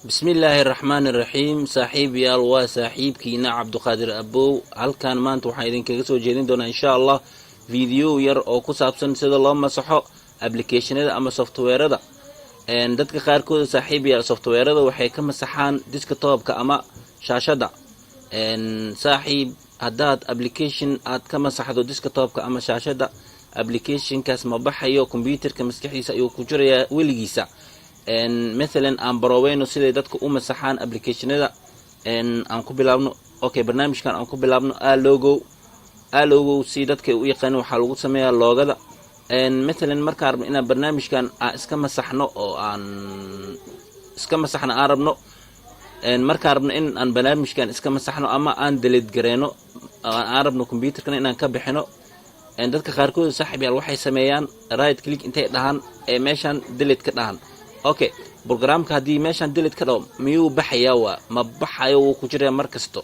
بسم الله الرحمن الرحيم صاحب يال وصاحب كينا عبد القادر أبو هل كان ما أنتم حايدين كجسوا جيرين دونا إن شاء الله فيديو ير أو كسابسن سيد الله مسحه أبليكيشن هذا أما سوفت وير هذا إن دتك خير كود صاحب يال سوفت وير هذا وحي كم مسحان ديسك توب كأما شاشة ده إن صاحب هدات أبليكيشن هاد كم مسحه ديسك توب كأما شاشة ده أبليكيشن كاسم بحيو كمبيوتر كمسكحي سأيو كجريا ويلجيسا إن مثلاً أن بروينو سيدة دتك مسحان أبليكيشن هذا إن أنكو بلابنو أوكي برنامج كان أنكو بلابنو لوجو سيدتك ويقنوا حلقو سميها اللوجو ده إن مثلاً مركب إن برنامج كان إسكما مسحنا أو أن إسكما مسحنا عربنا إن مركب إن برنامج كان إسكما مسحنا أما أن ديليت جرينو عربنا كمبيوتر كان إن كبحنا إن دتك خاركو صاحب الوحي سميان رايت كليك انتهي دهان ماشان ديليت كدهان اوكي برنامج هدي ماشان ديليت كدو ميو بحيا ما بحيا ku jira markasto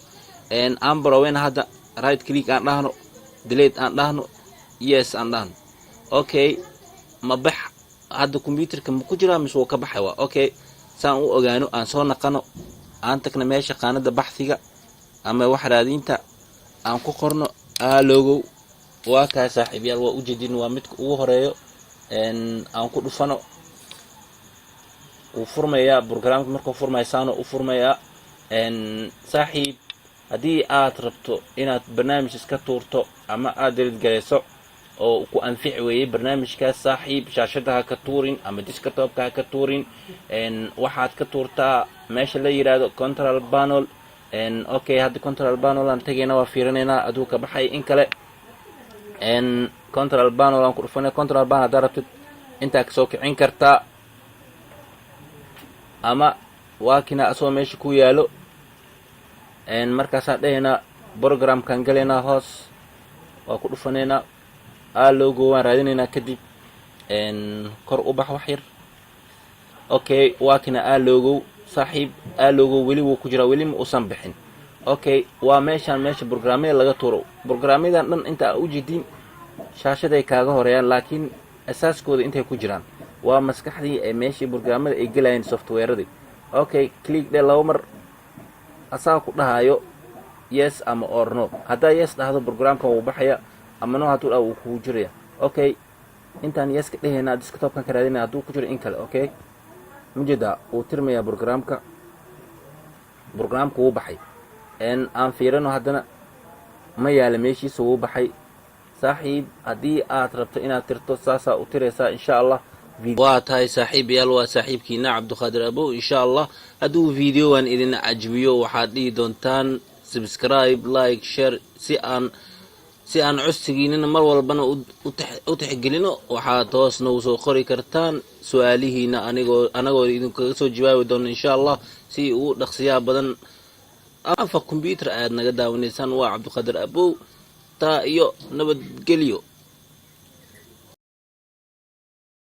aan baraween hada right click aan dhahno delete aan dhahno yes aan dhahno okay ma bax hada computerka ma ku jira mise ka baxay okay saan u ogaano aan soo naqano aan tagna meesha qaanada baxsiga ama wax raadinta aan ku qorno logo waa ka saaxiibayaal waa u jeedin waa mid ugu horeeyo aan ku dhufano وفرميا برنامج مركو فرمايسانو وفرميا ان صاحب هدي ربطو ان برنامج اسكا تورتو اما ادريد جليسو او كو انفع وي برنامج كا صاحب شاشتها كتورين اما ديسكتوب كا كتورين ان waxaad ka tuurtaa meesha la yiraahdo control panel ان اوكي هاد control panel aan tagayna waa fiirinayna aduu ka baxay in kale ان control panel aan ku dhufana control panel darabtid inta ka soo kicin kartaa ama waakina asoo meesha ku yaalo markaas dhayna program kan galena hoos waa ku dhufanayna logo waan raadinayna kadib kor u bax wax yar okay waakina logo saaxiib logo wali wuu ku jira wali ma usan bixin okay waa meesha programmada laga tuuro programmadan dhan inta u jeedin shaashaday kaaga horeeyaan laakiin asaaskooda intay ku jiraan waa maskaxdii ay meeshii programmada ay galayeen software-da okay click de laba mar asaa ku dhahayo yes ama or no hadaa yes dhahdo programka uu baxaya ama no haduu uu ku jiraya okay intaan yes ka dhahayna desktop-kan ka raadinaa haduu ku jiro in kale okay mujada uu tirmaya programka uu baxay aan fiirino hadana ma yaala meeshii soo baxay saaxiib hadii aad rabto inaad tirto saasa u tiraysa insha Allah واتاي صاحب يال وصاحب كينا عبد القادر أبو إن شاء الله أدو فيديو وان إذن عجبيو وحادي دونتان سبسكرايب لايك شير سي أن عستقيننا مر والبنا أتحقلنا وحاتوس نوسو خوري كرتان سؤاليه نا أناغو إذن كسو جواوي دون إن شاء الله سي او دقسيا بدن أفا كمبيوتر آيات نقدا ونسان وعبد القادر أبو تا إيو نبت قليو